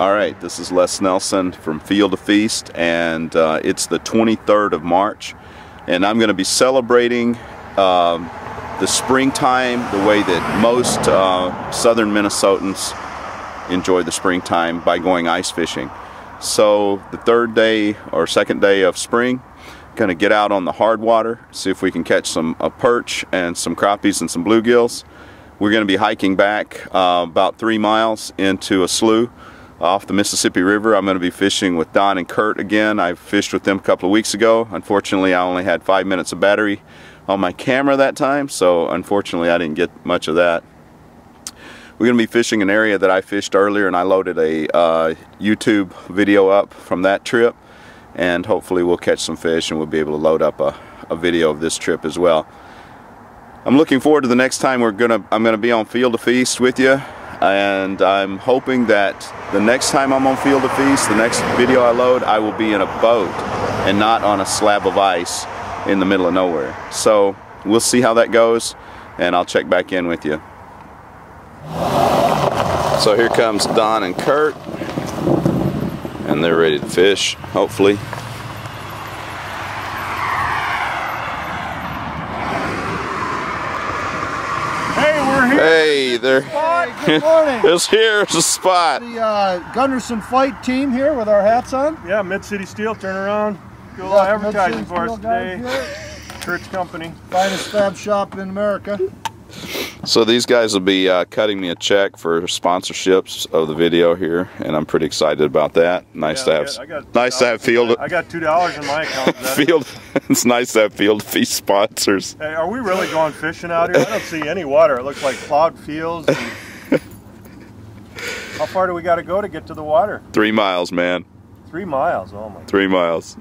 Alright, this is Les Nelson from Field to Feast, and it's the 23rd of March, and I'm going to be celebrating the springtime the way that most southern Minnesotans enjoy the springtime, by going ice fishing. So the third day or second day of spring, going to get out on the hard water, see if we can catch some perch and some crappies and some bluegills. We're going to be hiking back about 3 miles into a slough off the Mississippi River. I'm going to be fishing with Don and Kurt again. I fished with them a couple of weeks ago. Unfortunately, I only had 5 minutes of battery on my camera that time, so unfortunately I didn't get much of that. We're going to be fishing an area that I fished earlier, and I loaded a YouTube video up from that trip, and hopefully we'll catch some fish and we'll be able to load up a video of this trip as well. I'm looking forward to the next time I'm going to be on Field to Feast with you. And I'm hoping that the next time I'm on Field to Feast, the next video I load, I will be in a boat and not on a slab of ice in the middle of nowhere. So we'll see how that goes, and I'll check back in with you. So here comes Don and Kurt, and they're ready to fish, hopefully. Hey, there. Good morning. Here's the spot. The Gunderson Flight team here with our hats on. Yeah, Mid-City Steel, turn around. Good little advertising for us today. Kurt's company. Finest fab shop in America. So these guys will be cutting me a check for sponsorships of the video here, and I'm pretty excited about that. Nice to have Field. I got $2 in my account. Field. It's nice to have Field to Feast sponsors. Hey, are we really going fishing out here? I don't see any water. It looks like plowed fields. How far do we got to go to get to the water? 3 miles, man. 3 miles. Oh my. 3 miles.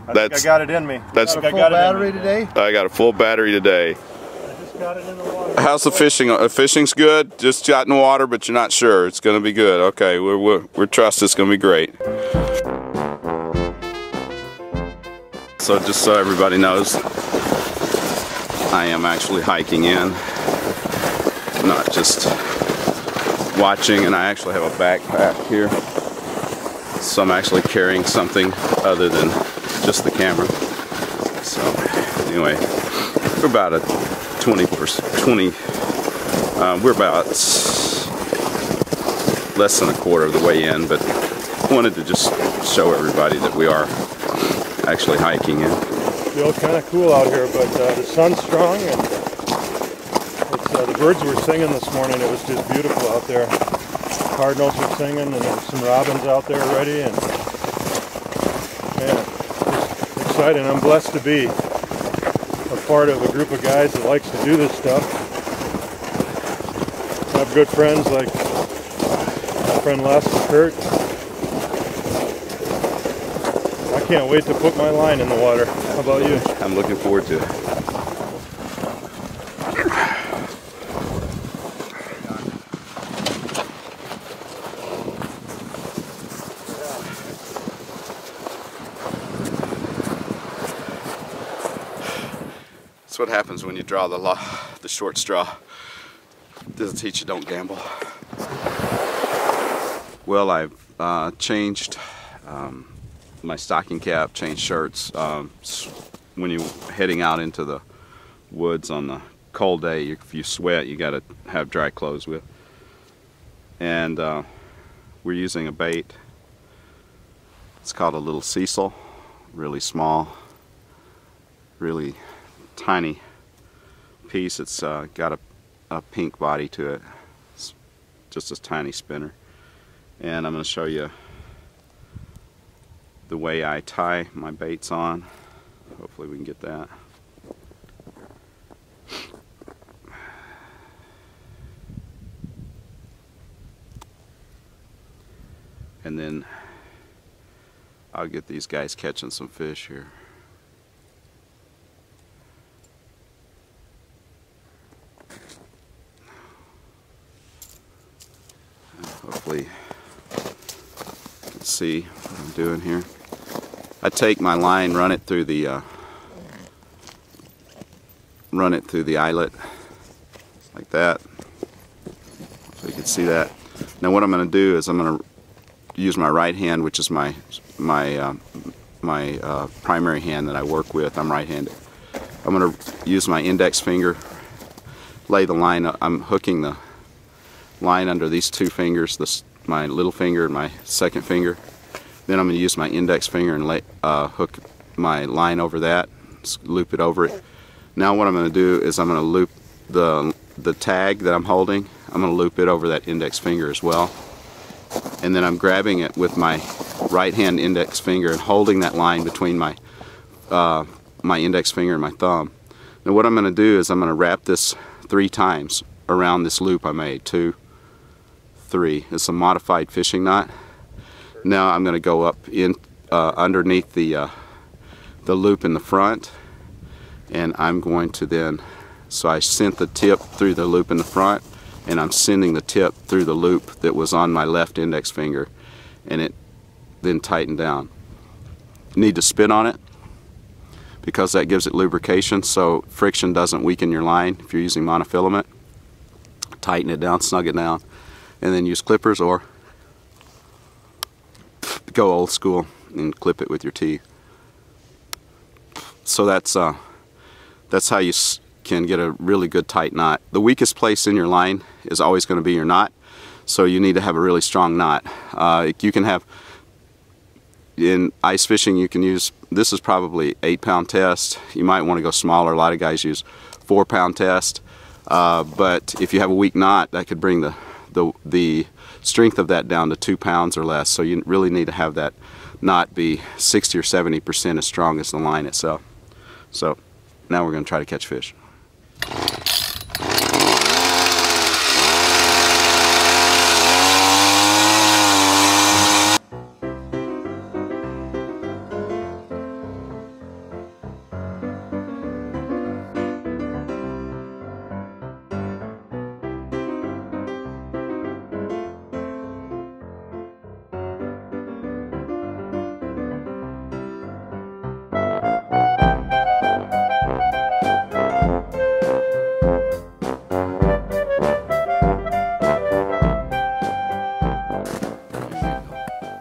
I think I got it in me. That's got a full battery today. I got a full battery today. Got it in the water. How's the fishing? Fishing's good. Just got in the water, but you're not sure. It's going to be good. Okay, we're trust it's going to be great. So just so everybody knows, I am actually hiking in, not just watching. And I actually have a backpack here, so I'm actually carrying something other than just the camera. So anyway, we're about a 20%, we're about less than a quarter of the way in, but wanted to just show everybody that we are actually hiking in. Feels kind of cool out here, but the sun's strong, and the birds were singing this morning. It was just beautiful out there. Cardinals were singing, and there were some robins out there already, and man, just exciting. I'm blessed to be a part of a group of guys that likes to do this stuff. I have good friends like my friend Les and Kurt. I can't wait to put my line in the water. How about you? I'm looking forward to it. That's what happens when you draw the short straw. Doesn't teach you don't gamble. Well, I've changed my stocking cap, changed shirts. When you're heading out into the woods on the cold day, if you sweat, you got to have dry clothes with. And we're using a bait. It's called a little Cecil, really small, really tiny piece. It's got a pink body to it. It's just a tiny spinner. And I'm going to show you the way I tie my baits on. Hopefully we can get that. And then I'll get these guys catching some fish here. Hopefully you can see what I'm doing here. I take my line, run it through the eyelet like that, so you can see that. Now what I'm going to do is I'm going to use my right hand, which is my primary hand that I work with. I'm right-handed. I'm going to use my index finger, lay the line. I'm hooking the line under these two fingers, my little finger and my second finger. Then I'm going to use my index finger and hook my line over that, loop it over it. Now what I'm going to do is I'm going to loop the tag that I'm holding. I'm going to loop it over that index finger as well. And then I'm grabbing it with my right hand index finger and holding that line between my index finger and my thumb. Now what I'm going to do is I'm going to wrap this 3 times around this loop I made. 2, 3. It's a modified fishing knot. Now I'm going to go up in underneath the loop in the front, and I'm going to then, so I sent the tip through the loop in the front, and I'm sending the tip through the loop that was on my left index finger, and it then tightened down. You need to spin on it because that gives it lubrication, so friction doesn't weaken your line if you're using monofilament. Tighten it down, snug it down, and then use clippers or go old school and clip it with your teeth. So that's how you can get a really good tight knot. The weakest place in your line is always going to be your knot, so you need to have a really strong knot. You can have, in ice fishing, you can use, this is probably 8-pound test. You might want to go smaller. A lot of guys use 4-pound test, but if you have a weak knot, that could bring the strength of that down to 2 pounds or less. So you really need to have that knot be 60 or 70% as strong as the line itself. So now we're going to try to catch fish.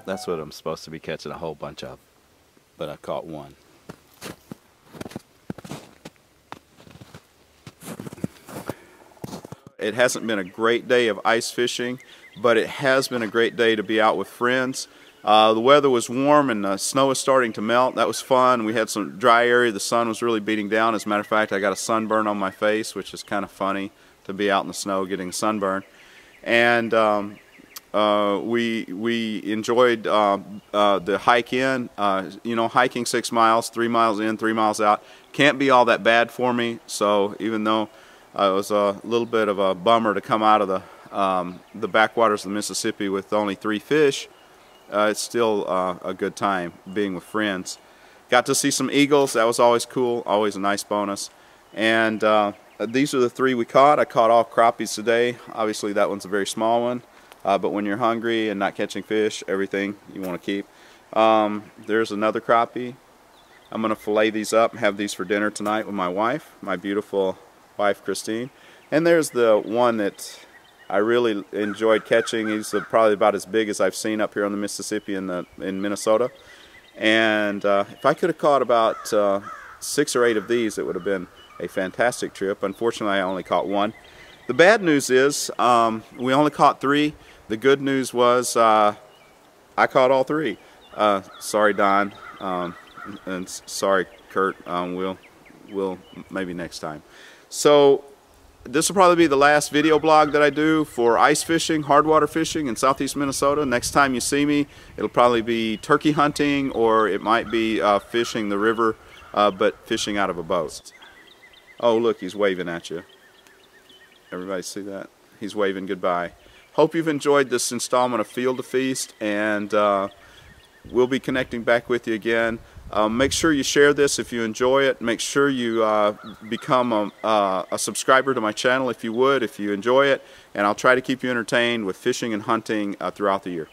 That's what I'm supposed to be catching a whole bunch of, but I caught one. It hasn't been a great day of ice fishing, but it has been a great day to be out with friends. The weather was warm and the snow was starting to melt. That was fun. We had some dry area. The sun was really beating down. As a matter of fact, I got a sunburn on my face, which is kind of funny to be out in the snow getting a sunburn. And we enjoyed the hike in. You know, hiking 6 miles, 3 miles in, 3 miles out can't be all that bad for me. So even though it was a little bit of a bummer to come out of the backwaters of the Mississippi with only 3 fish, it's still a good time being with friends. Got to see some eagles. That was always cool, always a nice bonus. And these are the 3 we caught. I caught all crappies today. Obviously that one's a very small one. But when you're hungry and not catching fish, everything you want to keep. There's another crappie. I'm going to fillet these up and have these for dinner tonight with my wife, my beautiful wife Christine. And there's the one that I really enjoyed catching. He's probably about as big as I've seen up here on the Mississippi in Minnesota. And if I could have caught about 6 or 8 of these, it would have been a fantastic trip. Unfortunately, I only caught 1. The bad news is we only caught 3. The good news was I caught all 3. Sorry, Don, and sorry, Kurt. We'll maybe next time. So this will probably be the last video blog that I do for ice fishing, hard water fishing in southeast Minnesota. Next time you see me, it'll probably be turkey hunting, or it might be fishing the river, but fishing out of a boat. Oh, look, he's waving at you. Everybody see that? He's waving goodbye. Hope you've enjoyed this installment of Field to Feast, and we'll be connecting back with you again. Make sure you share this if you enjoy it. Make sure you become a subscriber to my channel if you would, if you enjoy it, and I'll try to keep you entertained with fishing and hunting throughout the year.